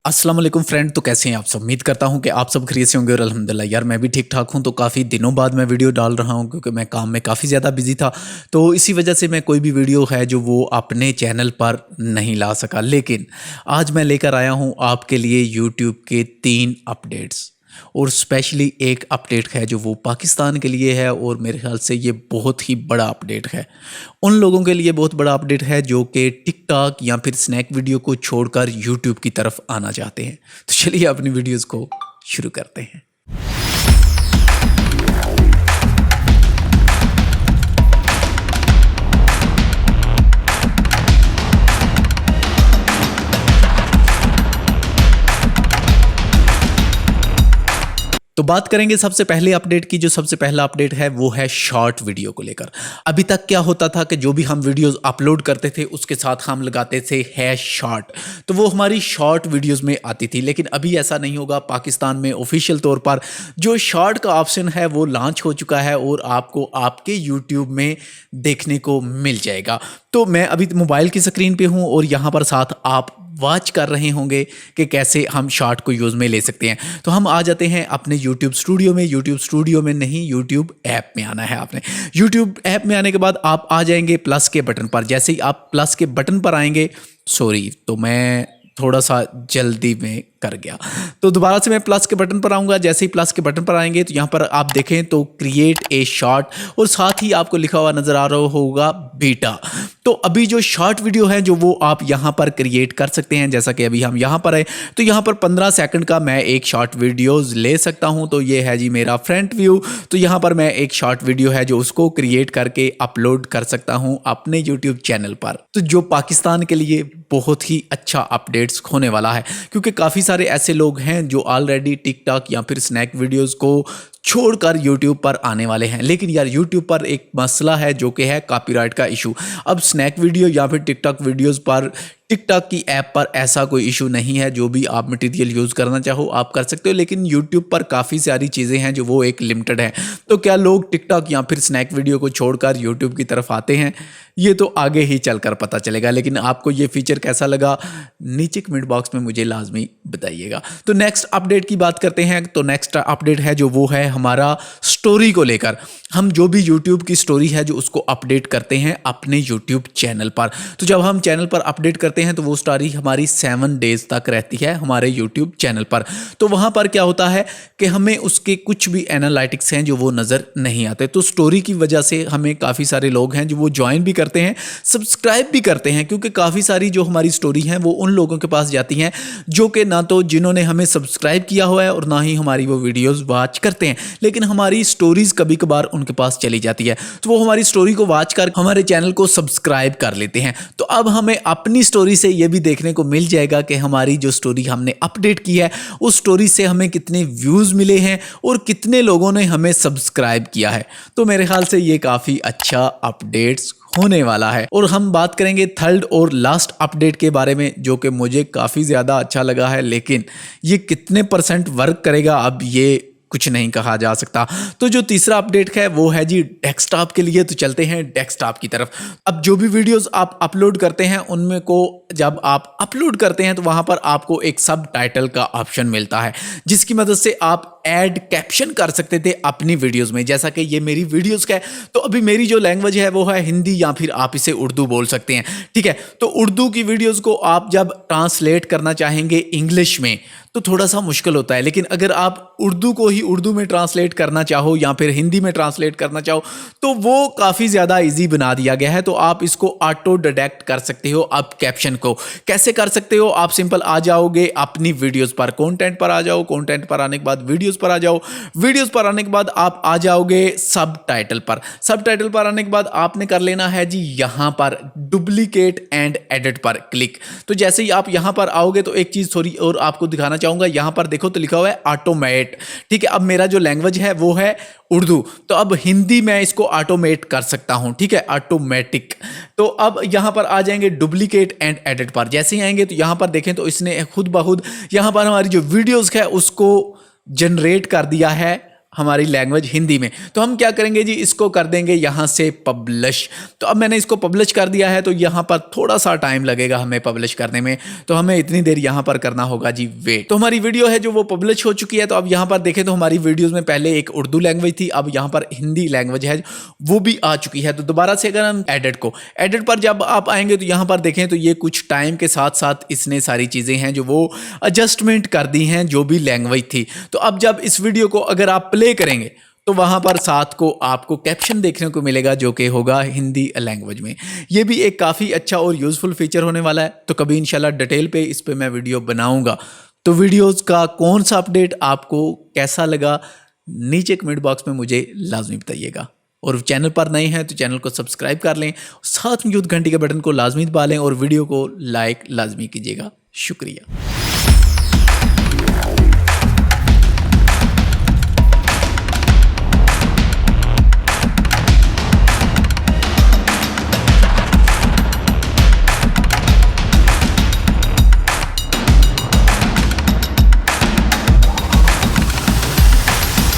अस्सलाम वालेकुम फ्रेंड। तो कैसे हैं आप सब? उम्मीद करता हूं कि आप सब खैरियत से होंगे और अल्हम्दुलिल्लाह यार मैं भी ठीक ठाक हूं। तो काफ़ी दिनों बाद मैं वीडियो डाल रहा हूं क्योंकि मैं काम में काफ़ी ज़्यादा बिजी था। तो इसी वजह से मैं कोई भी वीडियो है जो वो अपने चैनल पर नहीं ला सका। लेकिन आज मैं लेकर आया हूं आपके लिए यूट्यूब के 3 अपडेट्स, और स्पेशली एक अपडेट है जो वो पाकिस्तान के लिए है, और मेरे ख्याल से ये बहुत ही बड़ा अपडेट है। उन लोगों के लिए बहुत बड़ा अपडेट है जो कि टिकटॉक या फिर स्नैक वीडियो को छोड़कर यूट्यूब की तरफ आना चाहते हैं। तो चलिए अपनी वीडियोस को शुरू करते हैं। तो बात करेंगे सबसे पहले अपडेट की। जो सबसे पहला अपडेट है वो है शॉर्ट वीडियो को लेकर। अभी तक क्या होता था कि जो भी हम वीडियोस अपलोड करते थे उसके साथ हम लगाते थे हैश शॉर्ट, तो वो हमारी शॉर्ट वीडियोस में आती थी। लेकिन अभी ऐसा नहीं होगा। पाकिस्तान में ऑफिशियल तौर पर जो शॉर्ट का ऑप्शन है वो लॉन्च हो चुका है और आपको आपके यूट्यूब में देखने को मिल जाएगा। तो मैं अभी मोबाइल की स्क्रीन पे हूँ और यहाँ पर साथ आप वॉच कर रहे होंगे कि कैसे हम शॉर्ट को यूज़ में ले सकते हैं। तो हम आ जाते हैं अपने यूट्यूब स्टूडियो में। यूट्यूब स्टूडियो में नहीं, यूट्यूब ऐप में आना है आपने। यूट्यूब ऐप में आने के बाद आप आ जाएंगे प्लस के बटन पर। जैसे ही आप प्लस के बटन पर आएंगे, सॉरी तो मैं थोड़ा सा जल्दी में कर गया, तो दोबारा से मैं प्लस के बटन पर आऊँगा। जैसे ही प्लस के बटन पर आएंगे तो यहाँ पर आप देखें तो क्रिएट ए शॉर्ट, और साथ ही आपको लिखा हुआ नज़र आ रहा होगा बीटा। तो अभी जो शॉर्ट वीडियो है जो वो आप यहाँ पर क्रिएट कर सकते हैं। जैसा कि अभी हम यहाँ पर है तो यहाँ पर 15 सेकंड का मैं एक शॉर्ट वीडियोज़ ले सकता हूँ। तो ये है जी मेरा फ्रंट व्यू। तो यहाँ पर मैं एक शॉर्ट वीडियो है जो उसको क्रिएट करके अपलोड कर सकता हूँ अपने यूट्यूब चैनल पर। तो जो पाकिस्तान के लिए बहुत ही अच्छा अपडेट्स होने वाला है, क्योंकि काफ़ी सारे ऐसे लोग हैं जो ऑलरेडी टिकटॉक या फिर स्नैक वीडियोस को छोड़कर यूट्यूब पर आने वाले हैं। लेकिन यार यूट्यूब पर एक मसला है जो कि है कॉपीराइट का इशू। अब स्नैक वीडियो या फिर टिकटॉक वीडियोस पर, टिकटॉक की ऐप पर ऐसा कोई इशू नहीं है। जो भी आप मटेरियल यूज़ करना चाहो आप कर सकते हो। लेकिन यूट्यूब पर काफ़ी सारी चीज़ें हैं जो वो एक लिमिटेड है। तो क्या लोग टिकटॉक या फिर स्नैक वीडियो को छोड़कर यूट्यूब की तरफ आते हैं? ये तो आगे ही चलकर पता चलेगा। लेकिन आपको ये फीचर कैसा लगा नीचे कमेंट बॉक्स में मुझे लाजमी बताइएगा। तो नेक्स्ट अपडेट की बात करते हैं। तो नेक्स्ट अपडेट है जो वो है हमारा स्टोरी को लेकर। हम जो भी यूट्यूब की स्टोरी है जो उसको अपडेट करते हैं अपने यूट्यूब चैनल पर। तो जब हम चैनल पर अपडेट करते हैं तो वो स्टोरी हमारी 7 डेज तक रहती है हमारे यूट्यूब चैनल पर। तो वहाँ पर क्या होता है कि हमें उसके कुछ भी एनालिटिक्स हैं जो वो नज़र नहीं आते। तो स्टोरी की वजह से हमें काफ़ी सारे लोग हैं जो वो ज्वाइन भी करते हैं, सब्सक्राइब भी करते हैं, क्योंकि काफ़ी सारी जो हमारी स्टोरी हैं वो उन लोगों के पास जाती हैं जो कि ना तो जिन्होंने हमें सब्सक्राइब किया हुआ है और ना ही हमारी वो वीडियोज़ वॉच करते हैं। लेकिन हमारी स्टोरीज़ कभी कभार उनके पास चली जाती है, तो वो हमारी स्टोरी को वॉच कर हमारे चैनल को सब्सक्राइब कर लेते हैं। तो अब हमें अपनी स्टोरी से ये भी देखने को मिल जाएगा कि हमारी जो स्टोरी हमने अपडेट की है उस स्टोरी से हमें कितने व्यूज़ मिले हैं और कितने लोगों ने हमें सब्सक्राइब किया है। तो मेरे ख्याल से ये काफ़ी अच्छा अपडेट्स होने वाला है। और हम बात करेंगे थर्ड और लास्ट अपडेट के बारे में, जो कि मुझे काफ़ी ज़्यादा अच्छा लगा है। लेकिन ये कितने % वर्क करेगा अब ये कुछ नहीं कहा जा सकता। तो जो तीसरा अपडेट है वो है जी डेस्कटॉप के लिए। तो चलते हैं डेस्कटॉप की तरफ। अब जो भी वीडियोस आप अपलोड करते हैं उनमें को जब आप अपलोड करते हैं तो वहाँ पर आपको एक सब टाइटल का ऑप्शन मिलता है, जिसकी मदद से आप ऐड कैप्शन कर सकते थे अपनी वीडियोस में। जैसा कि ये मेरी वीडियोस का है, तो अभी मेरी जो लैंग्वेज है वो है हिंदी, या फिर आप इसे उर्दू बोल सकते हैं। ठीक है, तो उर्दू की वीडियोस को आप जब ट्रांसलेट करना चाहेंगे इंग्लिश में तो थोड़ा सा मुश्किल होता है। लेकिन अगर आप उर्दू को ही उर्दू में ट्रांसलेट करना चाहो या फिर हिंदी में ट्रांसलेट करना चाहो तो वो काफ़ी ज़्यादा इजी बना दिया गया है। तो आप इसको ऑटो डिटेक्ट कर सकते हो। अब कैप्शन को कैसे कर सकते हो? आप सिंपल आ जाओगे अपनी वीडियोस पर, कंटेंट पर आ जाओ, कंटेंट पर आने के बाद वीडियोस पर आ जाओ, वीडियोस पर आने के बाद आप आ जाओगे सब टाइटल पर। सब टाइटल पर आने के बाद आपने कर लेना है जी यहाँ पर डुप्लीकेट एंड एडिट पर क्लिक। तो जैसे ही आप यहाँ पर आओगे तो एक चीज़ थोड़ी और आपको दिखाना चाहूँगा। यहाँ पर देखो तो लिखा हुआ है ऑटोमेट। ठीक है, अब मेरा जो लैंग्वेज है वो है उर्दू, तो अब हिंदी मैं इसको ऑटोमेट कर सकता हूँ। ठीक है, ऑटोमेटिक। तो अब यहाँ पर आ जाएंगे डुप्लीकेट एंड एडिट पर। जैसे ही आएंगे तो यहाँ पर देखें तो इसने खुद ब खुद यहाँ पर हमारी जो वीडियोस है उसको जनरेट कर दिया है हमारी लैंग्वेज हिंदी में। तो हम क्या करेंगे जी, इसको कर देंगे यहाँ से पब्लिश। तो अब मैंने इसको पब्लिश कर दिया है, तो यहाँ पर थोड़ा सा टाइम लगेगा हमें पब्लिश करने में, तो हमें इतनी देर यहाँ पर करना होगा जी वेट। तो हमारी वीडियो है जो वो पब्लिश हो चुकी है। तो अब यहाँ पर देखें तो हमारी वीडियोज़ में पहले एक उर्दू लैंग्वेज थी, अब यहाँ पर हिंदी लैंग्वेज है वो भी आ चुकी है। तो दोबारा से अगर हम एडिट पर जब आप आएंगे तो यहाँ पर देखें तो ये कुछ टाइम के साथ साथ इसने सारी चीज़ें हैं जो वो एडजस्टमेंट कर दी हैं जो भी लैंग्वेज थी। तो अब जब इस वीडियो को अगर आप प्ले करेंगे तो वहां पर साथ को आपको कैप्शन देखने को मिलेगा जो कि होगा हिंदी लैंग्वेज में। ये भी एक काफ़ी अच्छा और यूज़फुल फीचर होने वाला है। तो कभी इंशाल्लाह डिटेल पे इस पे मैं वीडियो बनाऊंगा। तो वीडियोस का कौन सा अपडेट आपको कैसा लगा नीचे कमेंट बॉक्स में मुझे लाजमी बताइएगा। और चैनल पर नए हैं तो चैनल को सब्सक्राइब कर लें, साथ में घंटी के बटन को लाजमी दबा लें और वीडियो को लाइक लाजमी कीजिएगा। शुक्रिया।